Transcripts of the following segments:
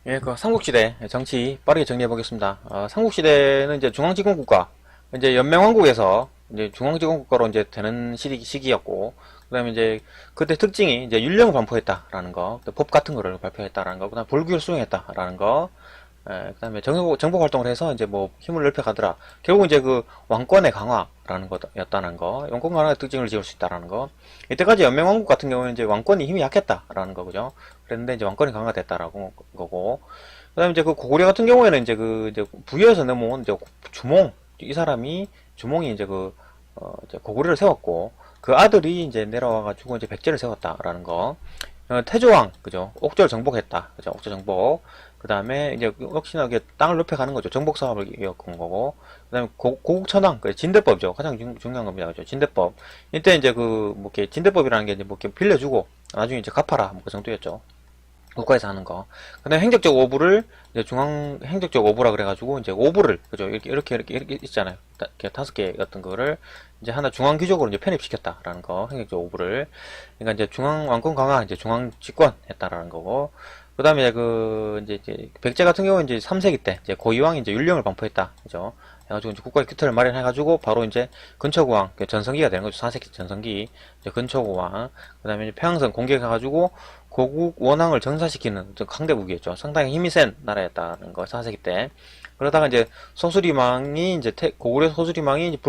예, 그 삼국시대 정치 빠르게 정리해 보겠습니다. 삼국시대는 이제 중앙집권국가, 이제 연맹왕국에서 이제 중앙집권국가로 이제 되는 시기였고, 그다음에 이제 그때 특징이 이제 율령을 반포했다라는 거, 법 같은 거를 발표했다라는 거, 그다음 불교를 수용했다라는 거, 그다음에 정복 활동을 해서 이제 뭐 힘을 넓혀가더라. 결국 이제 그 왕권의 강화라는 거였다는 거, 왕권 강화의 특징을 지을 수 있다라는 거. 이때까지 연맹왕국 같은 경우는 이제 왕권이 힘이 약했다라는 거, 그죠? 그랬는데 이제 왕권이 강화됐다라고 거고. 그다음에 이제 그 고구려 같은 경우에는 이제 부여에서 넘어온 이제 주몽, 이 사람이 주몽이 이제 이제 고구려를 세웠고, 그 아들이 이제 내려와가지고 이제 백제를 세웠다라는 거. 태조왕, 그죠? 옥저를 정복했다. 그죠? 옥저 정복. 그 다음에 이제 역시나 이게 땅을 넓혀가는 거죠. 정복 사업을 이어간 거고. 그 다음에 고국천왕, 그 진대법이죠. 가장 중요한 겁니다. 그죠? 진대법. 이때 이제 뭐 이렇게 진대법이라는 게 이제 뭐 이렇게 빌려주고, 나중에 이제 갚아라. 뭐 그 정도였죠. 국가에서 하는 거. 그 다음에 행정적 오부를, 이제 행정적 오부라 그래가지고, 이제 오부를, 그죠? 이렇게 있잖아요. 이렇게 5개 같은 거를, 이제 하나 중앙 귀족으로 이제 편입시켰다라는 거, 행정적 오부를. 그러니까 이제 중앙 왕권 강화, 이제 중앙 집권 했다라는 거고, 그 다음에 이제 백제 같은 경우는 이제 3세기 때, 이제 고이왕이 이제 율령을 반포했다. 그죠? 해가지고 이제 국가의 규틀을 마련해가지고, 바로 이제 근초고왕, 전성기가 되는 거죠. 4세기 전성기. 이제 근초고왕. 그 다음에 이제 평양성 공격해가지고, 고국 원왕을 전사시키는 강대국이었죠. 상당히 힘이 센 나라였다는 거, 4세기 때. 그러다가 이제 소수리망이 이제 고구려 소수리망이 이제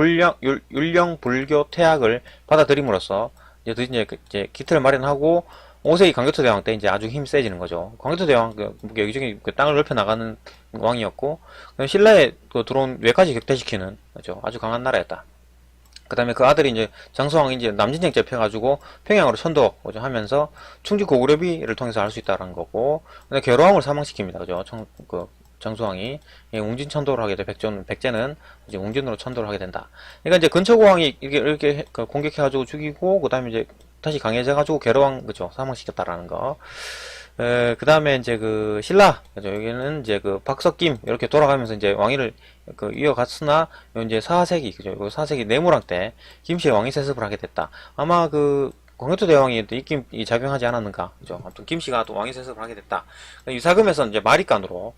율령 불교 태학을 받아들임으로써 이제 기틀을 마련하고 5세기 광교토 대왕 때 이제 아주 힘이 세지는 거죠. 광교토 대왕 여기저기 그 땅을 넓혀 나가는 왕이었고, 신라에 들어온 외까지 격퇴시키는 거죠. 아주 강한 나라였다. 그 다음에 그 아들이 이제 장수왕이 이제 남진쟁제 펴가지고 평양으로 하면서 충주 고구려비를 통해서 알 수 있다는 거고, 근데 괴로왕을 사망시킵니다. 그죠? 장수왕이 웅진 천도를 하게 돼. 백제는 이제 웅진으로 천도를 하게 된다. 그러니까 이제 근처고왕이 이렇게 공격해가지고 죽이고, 그 다음에 이제 다시 강해져가지고 괴로왕, 그죠? 사망시켰다라는 거. 그 다음에 이제 신라, 그죠? 여기는 이제 박석김, 이렇게 돌아가면서 이제 왕위를 이어갔으나, 이제 4세기, 그죠? 4세기 내무랑 때, 김씨의 왕위 세습을 하게 됐다. 아마 광해토 대왕이 입김이 작용하지 않았는가, 그죠? 아무튼 김씨가 또 왕위 세습을 하게 됐다. 유사금에서 이제 마리간으로,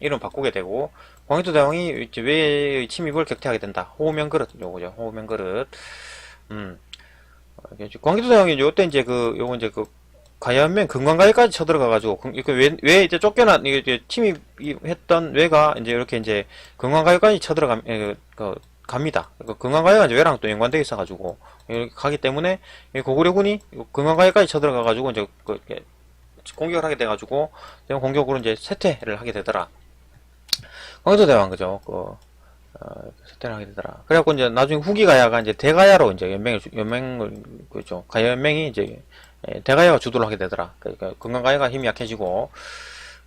이름 바꾸게 되고, 광해토 대왕이 이제 외의 침입을 격퇴하게 된다. 호명그릇, 요거죠. 호명그릇. 광해토 대왕이 요때 이제 요거 이제 가야면 금강가에까지 쳐들어가가지고 왜 이제 이제 침입했던 왜가 이제 이렇게 이제 금강가에까지 갑니다. 금강가에가 이제 왜랑 또 연관되어 있어가지고 이렇게 가기 때문에 고구려군이 금강가에까지 쳐들어가가지고 이제 공격을 하게 돼가지고 공격으로 이제 세퇴를 하게 되더라. 광해토 대왕 그죠? 세퇴를 하게 되더라. 그래갖고 이제 나중에 후기 가야가 이제 대가야로 이제 연맹을 그죠? 가야 연맹이 이제 대가야가 주도를 하게 되더라. 그러니까 금강가야가 힘이 약해지고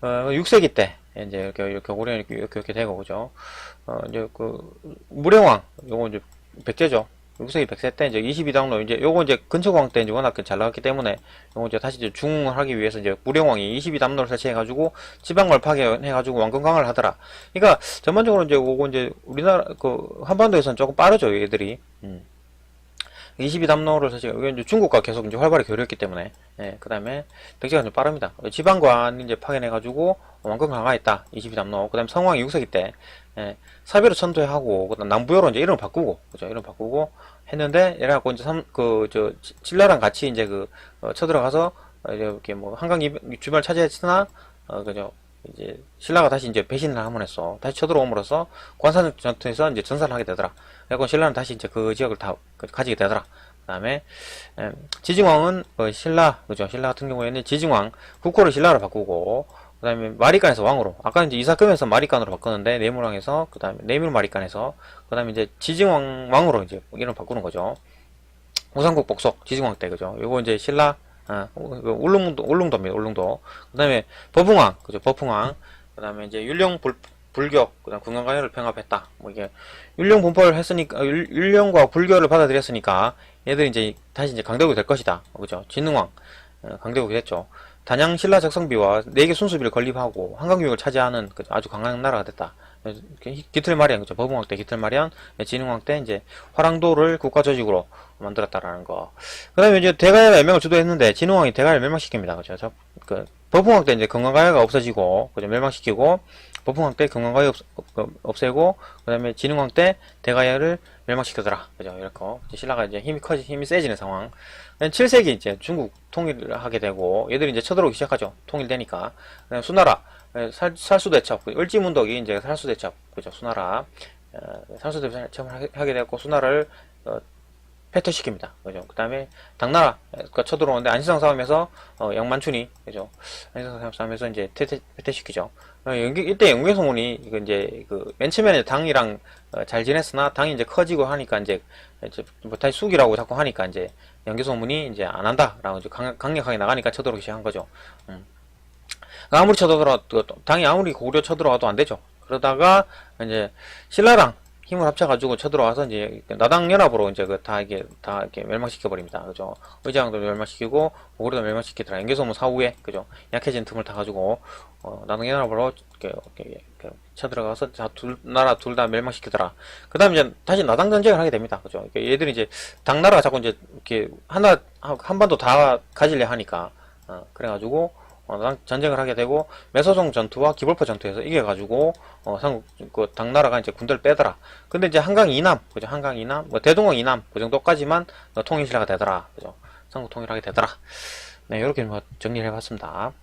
6세기 때 이제 이렇게 고려는 이렇게 되고 그죠. 이제 무령왕 요거 이제 백제죠. 6세기 백세 때 이제 22당로 이제 요거 이제 근처왕 때 이제 워낙 잘 나갔기 때문에 요거 이제 다시 이제 중흥을 하기 위해서 이제 무령왕이 22담로를 설치해가지고 지방을 파괴해가지고 왕권 강화를 하더라. 그러니까 전반적으로 이제 요거 이제 우리나라 한반도에서는 조금 빠르죠 얘들이. 22담로를 사실 이제 중국과 계속 이제 활발히 교류했기 때문에 그 다음에 백제가 좀 빠릅니다. 지방관 이제 파견해가지고 왕권 강화했다. 22담로. 그 다음에 성왕이 6세기 때 사비로 천도하고 그다음 남부여로 이제 이름을 바꾸고 그죠? 이름 바꾸고 했는데 이래갖고 이제 신라랑 같이 이제 쳐들어가서 이렇게 뭐 한강 주변을 차지했으나 그죠? 이제 신라가 다시 이제 배신을 함으로 해서 다시 쳐들어옴으로써 관산 전투에서 이제 전사를 하게 되더라. 그래서 신라는 다시 이제 그 지역을 다 가지게 되더라. 그 다음에 지증왕은 신라 그죠? 신라 같은 경우에는 지증왕 국호를 신라로 바꾸고 그 다음에 마리간에서 왕으로 아까 이제 이사금에서 마리간으로 바꿨는데 내물왕에서 그 다음에 내물 마리간에서 그 다음에 이제 지증왕 왕으로 이제 이름 바꾸는 거죠. 우상국 복속 지증왕 때 그죠? 요거 이제 신라 울릉도입니다. 울릉도. 그 다음에 버풍왕, 그죠? 버풍왕. 그 다음에 이제 불교, 그 다음 금강가야를 병합했다. 뭐 이게, 율령 분포를 했으니까, 율령과 불교를 받아들였으니까, 얘들이 이제 다시 이제 강대국이 될 것이다. 그죠? 진흥왕, 강대국이 됐죠. 단양 신라 적성비와 4개 순수비를 건립하고, 한강유역을 차지하는 아주 강한 나라가 됐다. 기틀 마련, 그죠? 버붕왕 때 기틀 마련, 진흥왕 때 이제 화랑도를 국가 조직으로 만들었다라는 거. 그 다음에 이제 대가야가 연맹을 주도했는데, 진흥왕이 대가야를 멸망시킵니다. 그죠? 버풍왕 때 이제 금강가야가 없어지고, 그죠? 멸망시키고, 버풍왕 때 금강가야 없애고, 그 다음에 진흥왕 때 대가야를 멸망시키더라. 그죠? 이렇게. 이제 신라가 이제 힘이 세지는 상황. 7세기 이제 중국 통일을 하게 되고, 얘들이 이제 쳐들어오기 시작하죠. 통일되니까. 그다음에 수나라, 살수대첩, 을지문덕이 이제 살수대첩, 그죠? 수나라. 살수대첩을 하게 되고, 수나라를, 패퇴시킵니다. 그죠? 그 다음에 당나라가 쳐들어오는데 안시성 싸움에서 양만춘이 그죠? 안시성 싸움에서 이제 패퇴시키죠. 이때 영계소문이 이거 이제 그 맨 처음에는 당이랑 잘 지냈으나 당이 이제 커지고 하니까 이제 뭐 다시 숙이라고 자꾸 하니까 이제 영계소문이 이제 안 한다라고 이제 강력하게 나가니까 쳐들어오기 시작한 거죠. 아무리 쳐들어도 당이 아무리 고구려 쳐들어와도 안 되죠. 그러다가 이제 신라랑 힘을 합쳐가지고 쳐들어와서 이제 나당 연합으로 이제 다 이렇게 멸망시켜 버립니다. 그죠? 의장도 멸망시키고 고구려도 멸망시키더라. 연개소문 사후에 그죠? 약해진 틈을 타가지고 나당 연합으로 이렇게 쳐들어가서 나라 둘 다 멸망시키더라. 그다음 이제 다시 나당 전쟁을 하게 됩니다. 그죠? 얘들이 이제 당나라가 자꾸 이제 이렇게 한 번도 다 가지려 하니까 그래가지고 전쟁을 하게 되고 매서종 전투와 기벌포 전투에서 이겨가지고 당나라가 이제 군대를 빼더라. 근데 이제 한강 이남, 그죠? 한강 이남, 뭐 대동강 이남 그 정도까지만 통일신라가 되더라. 그죠? 삼국 통일하게 되더라. 네, 이렇게 뭐 정리를 해봤습니다.